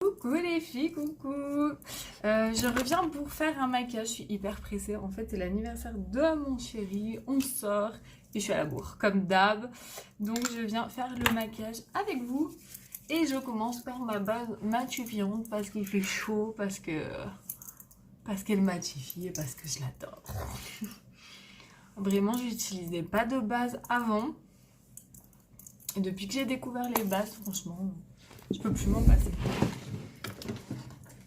Coucou les filles, coucou. Je reviens pour faire un maquillage, je suis hyper pressée. En fait, c'est l'anniversaire de mon chéri, on sort et je suis à la bourre, comme d'hab. Donc, je viens faire le maquillage avec vous. Et je commence par ma base matifiante parce qu'il fait chaud, parce qu'elle matifie et parce que je l'adore. Vraiment, j'utilisais pas de base avant. Et depuis que j'ai découvert les bases, franchement, je peux plus m'en passer.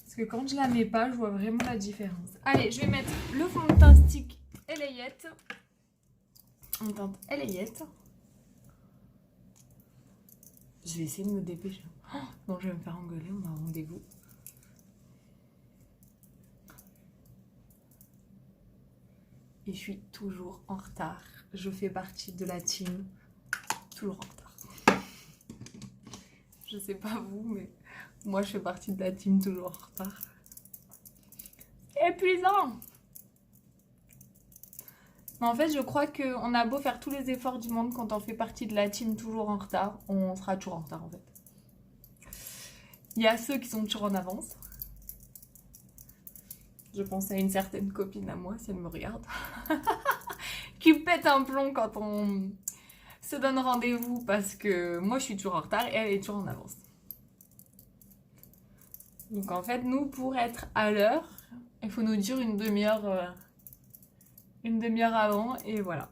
Parce que quand je la mets pas, je vois vraiment la différence. Allez, je vais mettre le fond de teint stick Elayette. En teinte Elayette. Je vais essayer de me dépêcher. Oh, non, je vais me faire engueuler, on a un rendez-vous. Et je suis toujours en retard. Je fais partie de la team toujours en retard. Je sais pas vous, mais moi je fais partie de la team toujours en retard. Épuisant! Mais en fait, je crois qu'on a beau faire tous les efforts du monde, quand on fait partie de la team toujours en retard, on sera toujours en retard en fait. Il y a ceux qui sont toujours en avance. Je pense à une certaine copine à moi, si elle me regarde, qui pète un plomb quand on se donne rendez-vous parce que moi je suis toujours en retard et elle est toujours en avance. Donc en fait, nous, pour être à l'heure, il faut nous dire une demi-heure avant et voilà.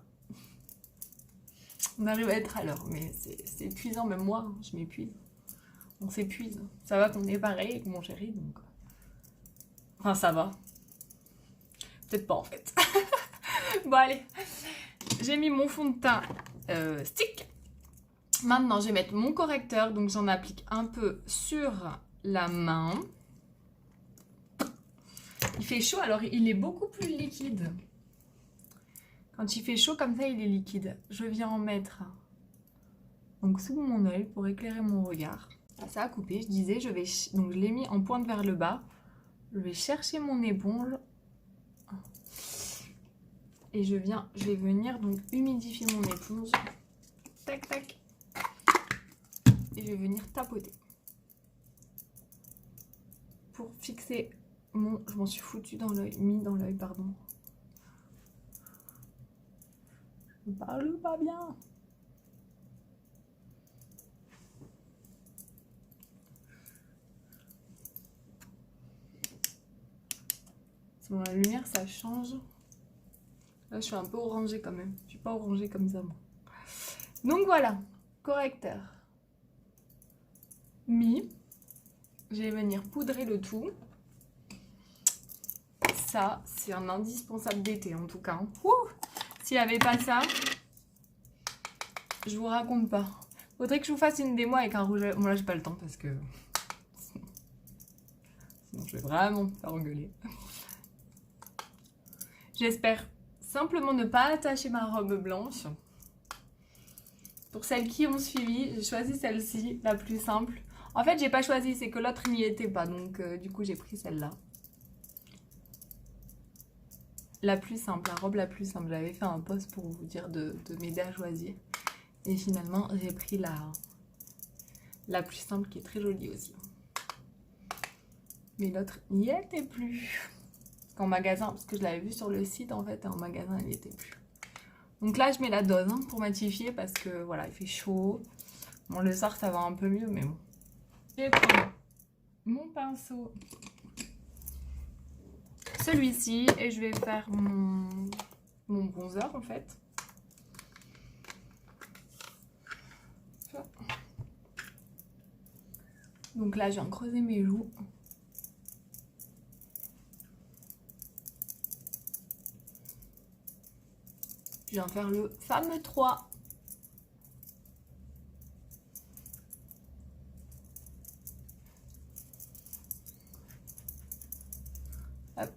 On arrive à être à l'heure, mais c'est épuisant, même moi, je m'épuise. On s'épuise. Ça va qu'on est pareil avec mon chéri, donc... Enfin, ça va. Peut-être pas, en fait. Bon, allez. J'ai mis mon fond de teint stick. Maintenant, je vais mettre mon correcteur, donc j'en applique un peu sur la main. Il fait chaud, alors il est beaucoup plus liquide. Quand il fait chaud comme ça, il est liquide. Je viens en mettre donc sous mon œil pour éclairer mon regard. Ça a coupé, je disais, donc je l'ai mis en pointe vers le bas. Je vais chercher mon éponge et je vais venir donc humidifier mon éponge. Tac tac. Et je vais venir tapoter pour fixer mon... Je m'en suis foutue dans l'œil, mis dans l'œil, pardon. Je parle pas bien. Selon la lumière, ça change. Là, je suis un peu orangée quand même. Je suis pas orangée comme ça, moi. Donc voilà, correcteur mis. Je vais venir poudrer le tout. Ça, c'est un indispensable d'été en tout cas. S'il n'y avait pas ça, je vous raconte pas. Faudrait que je vous fasse une démo avec un rouge à lèvres. Bon là, j'ai pas le temps parce que... Sinon, je vais vraiment me faire engueuler. J'espère simplement ne pas attacher ma robe blanche. Pour celles qui ont suivi, j'ai choisi celle-ci, la plus simple. En fait, j'ai pas choisi, c'est que l'autre n'y était pas. Donc, du coup, j'ai pris celle-là. La plus simple, la robe la plus simple. J'avais fait un post pour vous dire de m'aider à choisir. Et finalement, j'ai pris la plus simple qui est très jolie aussi. Mais l'autre n'y était plus. En magasin, parce que je l'avais vu sur le site en fait, et en magasin, elle n'y était plus. Donc là, je mets la dose hein, pour matifier parce que voilà, il fait chaud. Bon, le soir, ça va un peu mieux, mais bon. Je vais prendre mon pinceau, celui-ci, et je vais faire mon bronzer en fait. Donc là, je viens creuser mes joues. Je viens faire le fameux 3. Hop.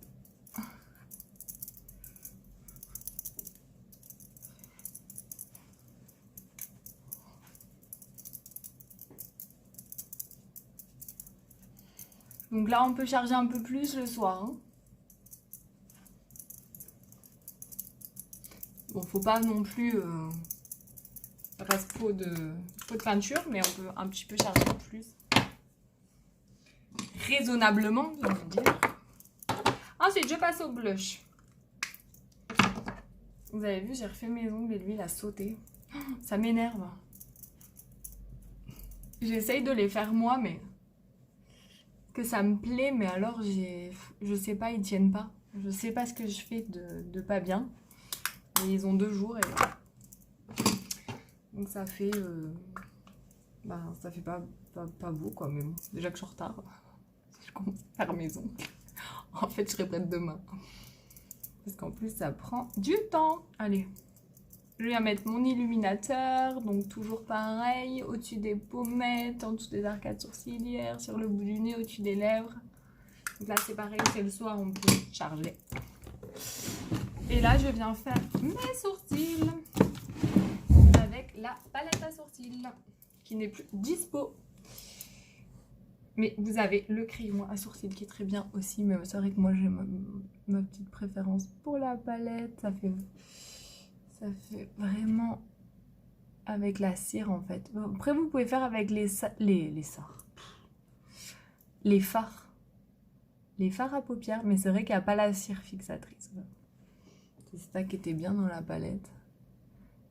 Donc là, on peut charger un peu plus le soir. Hein. Bon, faut pas non plus reste pot de peinture, mais on peut un petit peu charger plus. raisonnablement, je veux dire. Ensuite, je passe au blush. Vous avez vu, j'ai refait mes ongles et lui, il a sauté. Ça m'énerve. J'essaye de les faire moi, mais que ça me plaît, mais alors je sais pas, ils tiennent pas. Je sais pas ce que je fais de pas bien. Et ils ont 2 jours et donc ça fait ça fait pas beau quoi, mais bon, déjà que je suis en retard. Je commence à faire mes ongles. En fait, je serai prête demain. Parce qu'en plus, ça prend du temps. Allez, je viens mettre mon illuminateur. Donc, toujours pareil. Au-dessus des pommettes, en dessous des arcades sourcilières, sur le bout du nez, au-dessus des lèvres. Donc là, c'est pareil, c'est le soir, on peut charger. Et là, je viens faire mes sourcils avec la palette à sourcils qui n'est plus dispo. Mais vous avez le crayon à sourcils qui est très bien aussi. Mais c'est vrai que moi, j'ai ma petite préférence pour la palette. Ça fait vraiment avec la cire, en fait. Après, vous pouvez faire avec les fards. Les fards à paupières. Mais c'est vrai qu'il n'y a pas la cire fixatrice. C'est ça qui était bien dans la palette.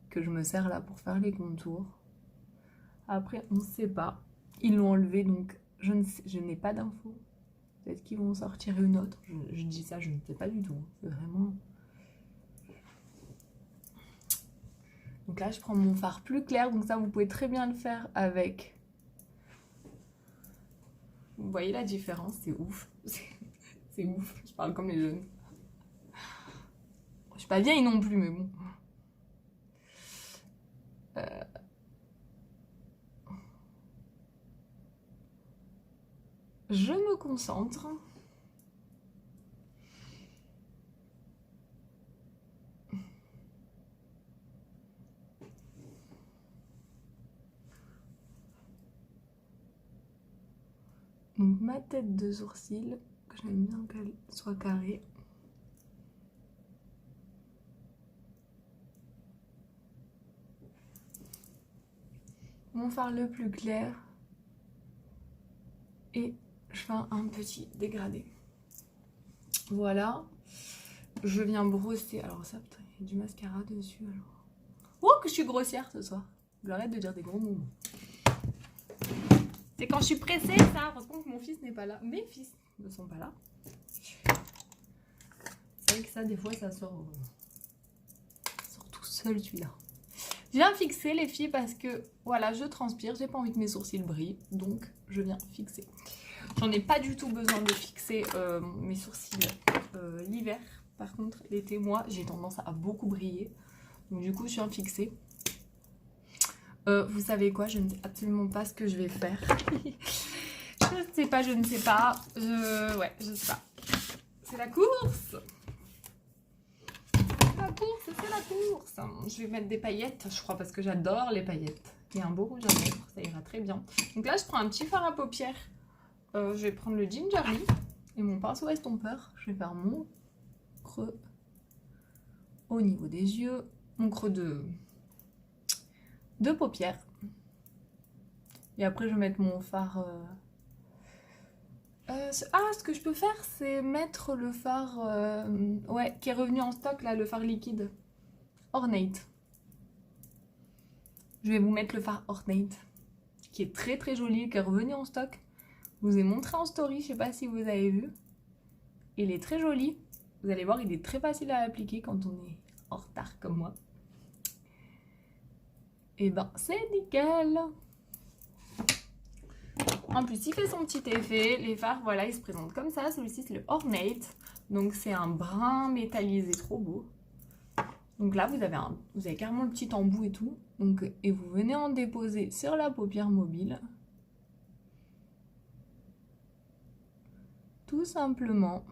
Que je me sers là pour faire les contours. Après, on ne sait pas. Ils l'ont enlevé, donc je n'ai pas d'infos. Peut-être qu'ils vont sortir une autre. Je dis ça, je ne sais pas du tout. C'est vraiment... Donc là, je prends mon fard plus clair. Donc ça, vous pouvez très bien le faire avec... Vous voyez la différence? C'est ouf. C'est ouf. Je parle comme les jeunes. Je suis pas vieille non plus, mais bon. Je me concentre. Donc ma tête de sourcil, que j'aime bien qu'elle soit carrée. Mon fard le plus clair. Et je fais un petit dégradé. Voilà. Je viens brosser. Alors ça, putain, il y a du mascara dessus alors. Oh, que je suis grossière ce soir. J'arrête de dire des gros mots. C'est quand je suis pressée, ça. Parce que mon fils n'est pas là. Mes fils ne sont pas là. C'est vrai que ça, des fois, ça sort tout seul, celui-là. Je viens fixer les filles parce que, voilà, je transpire. J'ai pas envie que mes sourcils brillent. Donc, je viens fixer. J'en ai pas du tout besoin de fixer mes sourcils l'hiver. Par contre, l'été, moi, j'ai tendance à beaucoup briller. Donc, du coup, je viens fixer. Vous savez quoi? Je ne sais absolument pas ce que je vais faire. je ne sais pas. Ouais, je sais pas. C'est la course. C'est la course. Je vais mettre des paillettes, je crois, parce que j'adore les paillettes. Et un beau rouge à lèvres, ça ira très bien. Donc là, je prends un petit fard à paupières. Je vais prendre le Gingerly et mon pinceau estompeur. Je vais faire mon creux au niveau des yeux, mon creux de paupières. Et après, je vais mettre mon fard... ce que je peux faire, c'est mettre le fard ouais, qui est revenu en stock, là, le fard liquide. Ornate. Je vais vous mettre le fard Ornate, qui est très très joli, qui est revenu en stock. Je vous ai montré en story, je sais pas si vous avez vu. Il est très joli. Vous allez voir, il est très facile à appliquer quand on est en retard comme moi. Et ben, c'est nickel. En plus, il fait son petit effet. Les fards, voilà, ils se présentent comme ça. Celui-ci, c'est le Ornate. Donc, c'est un brun métallisé trop beau. Donc là, vous avez carrément le petit embout et tout. Donc, et vous venez en déposer sur la paupière mobile. Tout simplement.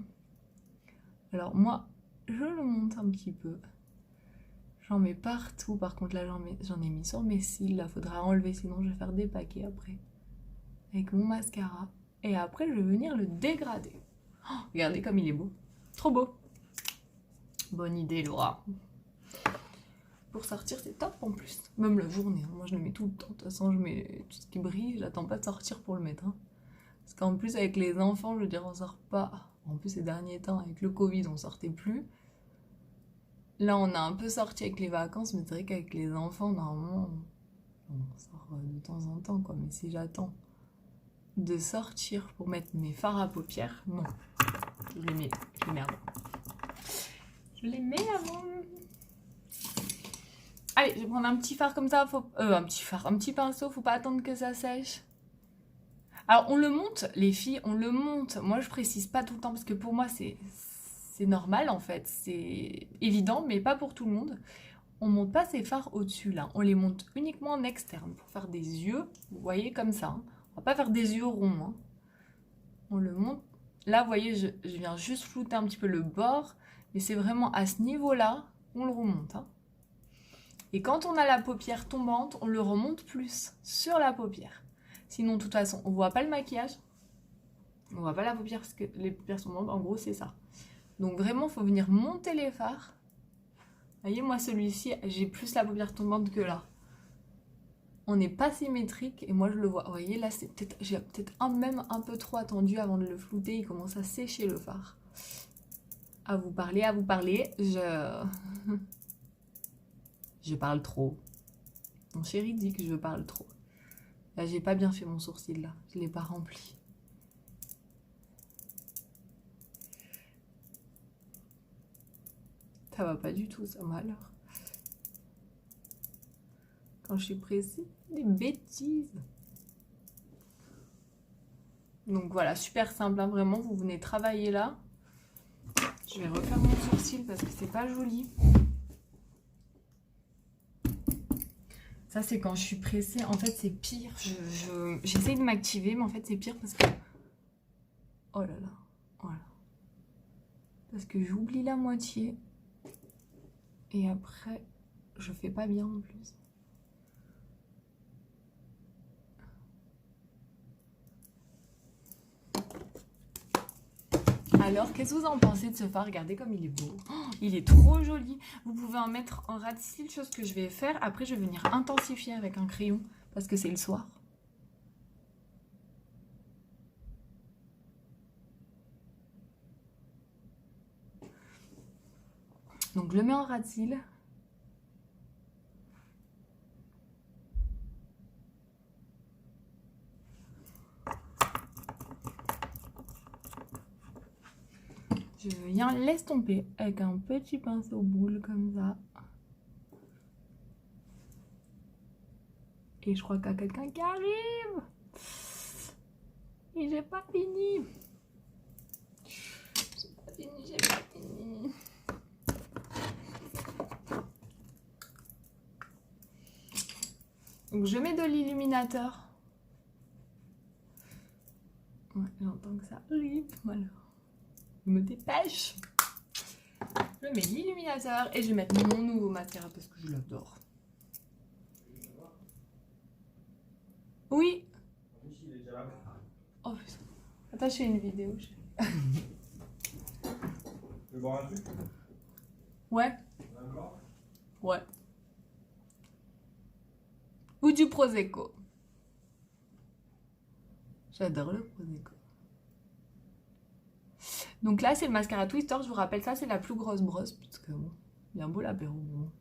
Alors, moi, je le monte un petit peu. J'en mets partout. Par contre, là, j'en ai mis sur mes cils. Là, faudra enlever, sinon je vais faire des paquets après. Avec mon mascara. Et après, je vais venir le dégrader. Oh, regardez comme il est beau. Trop beau. Bonne idée, Laura. Pour sortir, c'est top en plus. Même la journée. Moi, je le mets tout le temps. De toute façon, je mets tout ce qui brille. J'attends pas de sortir pour le mettre. Hein. Parce qu'en plus, avec les enfants, je veux dire, on sort pas. En plus, ces derniers temps, avec le Covid, on sortait plus. Là, on a un peu sorti avec les vacances, mais c'est vrai qu'avec les enfants, normalement, on sort de temps en temps, quoi. Mais si j'attends de sortir pour mettre mes fards à paupières, non. Je les mets avant. Je les mets avant. Allez, je vais prendre un petit fard comme ça. Un petit pinceau, faut pas attendre que ça sèche. Alors, on le monte, les filles, on le monte. Moi, je précise pas tout le temps parce que pour moi, c'est normal en fait. C'est évident, mais pas pour tout le monde. On monte pas ces fards au-dessus là. On les monte uniquement en externe pour faire des yeux. Vous voyez comme ça. Hein. On va pas faire des yeux ronds. Hein. On le monte. Là, vous voyez, je viens juste flouter un petit peu le bord. Mais c'est vraiment à ce niveau-là qu'on le remonte. Hein. Et quand on a la paupière tombante, on le remonte plus sur la paupière. Sinon, de toute façon, on voit pas le maquillage. On voit pas la paupière parce que les paupières sont tombantes. En gros, c'est ça. Donc vraiment, il faut venir monter les fards. Vous voyez, moi, celui-ci, j'ai plus la paupière tombante que là. On n'est pas symétrique et moi, je le vois. Vous voyez, là, j'ai peut-être même un peu trop attendu avant de le flouter. Il commence à sécher le fard. À vous parler. Je parle trop. Mon chéri dit que je parle trop. Là, j'ai pas bien fait mon sourcil, là. Je l'ai pas rempli. Ça va pas du tout, ça, moi, alors. Quand je suis pressée, des bêtises. Donc voilà, super simple, hein, vraiment, vous venez travailler là. Je vais refaire mon sourcil parce que c'est pas joli. Ça, c'est quand je suis pressée. En fait, c'est pire. J'essaye de m'activer, mais en fait, c'est pire parce que... Oh là là, voilà. Parce que j'oublie la moitié. Et après, je fais pas bien en plus. Alors, qu'est-ce que vous en pensez de ce fard? Regardez comme il est beau. Oh, il est trop joli. Vous pouvez en mettre en ras de cils, chose que je vais faire. Après, je vais venir intensifier avec un crayon parce que c'est le soir. Donc, je le mets en ras de cils. Je viens l'estomper avec un petit pinceau boule comme ça. Et je crois qu'il y a quelqu'un qui arrive. Et j'ai pas fini. J'ai pas fini. Donc je mets de l'illuminateur. Ouais, j'entends que ça arrive. Voilà. Je me dépêche. Je mets l'illuminateur et je vais mettre mon nouveau mascara parce que je l'adore. Oui. Oh putain. Attends, je fais une vidéo. Tu veux boire un truc? Ouais. D'accord. Ouais. Ou du Prosecco. J'adore le Prosecco. Donc là, c'est le mascara Twister. Je vous rappelle, ça, c'est la plus grosse brosse. Parce que bon, bien beau l'apéro. Bon.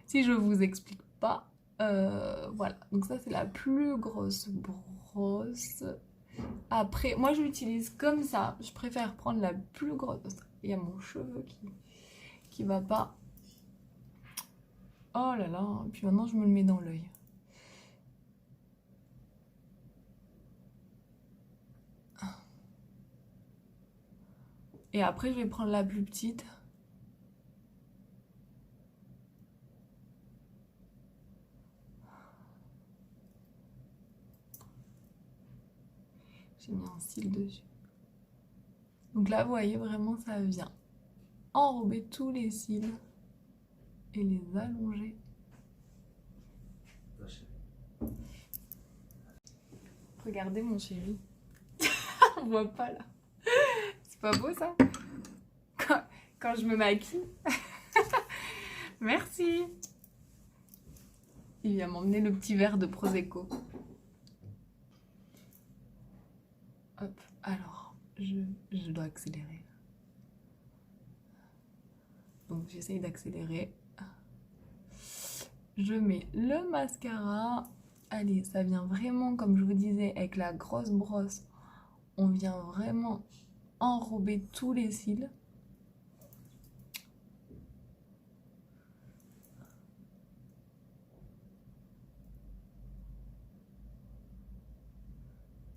Si je vous explique pas, voilà. Donc ça, c'est la plus grosse brosse. Après, moi, je l'utilise comme ça. Je préfère prendre la plus grosse. Il y a mon cheveu qui va pas. Oh là là. Et puis maintenant, je me le mets dans l'œil. Et après, je vais prendre la plus petite. J'ai mis un cil dessus. Donc là, vous voyez, vraiment, ça vient enrober tous les cils et les allonger. Regardez mon chéri. On voit pas là. C'est pas beau ça? Quand je me maquille. Merci. Il vient m'emmener le petit verre de Prosecco. Hop, alors, je dois accélérer. Donc j'essaye d'accélérer. Je mets le mascara. Allez, ça vient vraiment, comme je vous disais, avec la grosse brosse. On vient vraiment enrober tous les cils.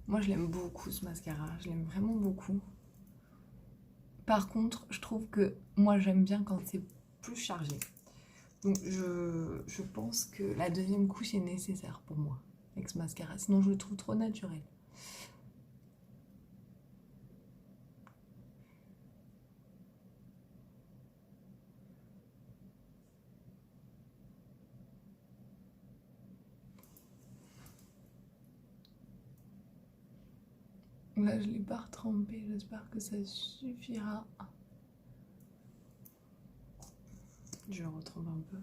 Moi, je l'aime beaucoup, ce mascara. Je l'aime vraiment beaucoup. Par contre, je trouve que moi, j'aime bien quand c'est plus chargé. Donc, je pense que la deuxième couche est nécessaire pour moi avec ce mascara. Sinon, je le trouve trop naturel. Là, je ne l'ai pas retrempé. J'espère que ça suffira. Je le retrempe un peu.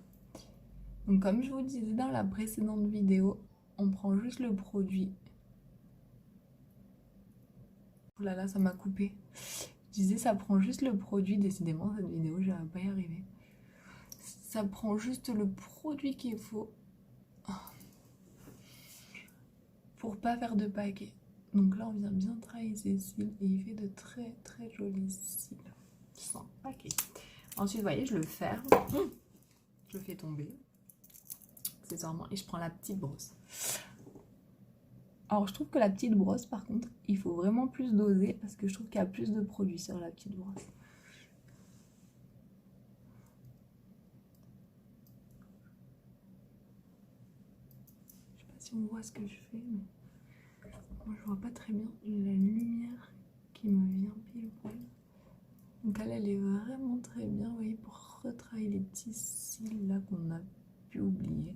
Donc, comme je vous disais dans la précédente vidéo, on prend juste le produit. Oh là là, ça m'a coupé. Je disais, ça prend juste le produit. Décidément, cette vidéo, je ne vais pas y arriver. Ça prend juste le produit qu'il faut pour pas faire de paquet. Donc là, on vient bien travailler ses cils et il fait de très très jolis cils sans paquet. Ensuite, vous voyez, je le ferme, je le fais tomber accessoirement et je prends la petite brosse. Alors, je trouve que la petite brosse, par contre, il faut vraiment plus doser parce que je trouve qu'il y a plus de produits sur la petite brosse. Je sais pas si on voit ce que je fais, mais moi je vois pas très bien. J'ai la lumière qui me vient pile poil. Donc elle est vraiment très bien, vous voyez, pour retravailler les petits cils là qu'on a pu oublier.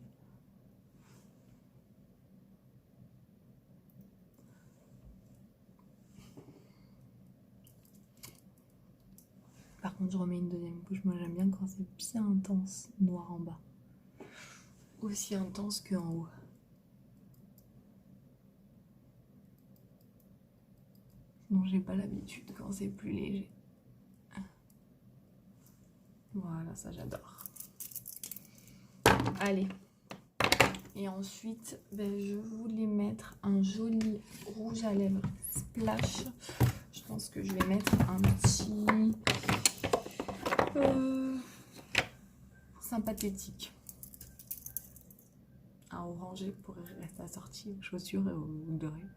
Par contre, je remets une deuxième couche. Moi, j'aime bien quand c'est bien intense, noir en bas. Aussi intense qu'en haut. Sinon, j'ai pas l'habitude quand c'est plus léger. Voilà, ça j'adore. Allez. Et ensuite, je voulais mettre un joli rouge à lèvres splash. Je pense que je vais mettre un petit sympathétique. Un orangé pour rester assorti aux chaussures et aux boucles d'oreilles.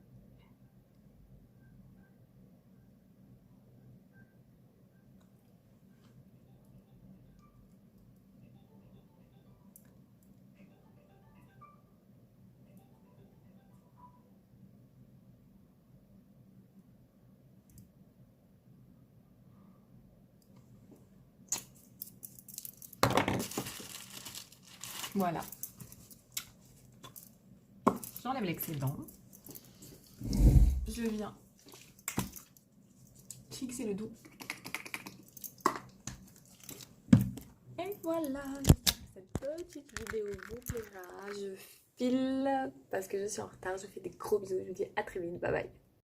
Voilà. J'enlève l'excédent. Je viens fixer le dos. Et voilà. Cette petite vidéo vous plaira. Je file parce que je suis en retard. Je fais des gros bisous. Je vous dis à très vite. Bye bye.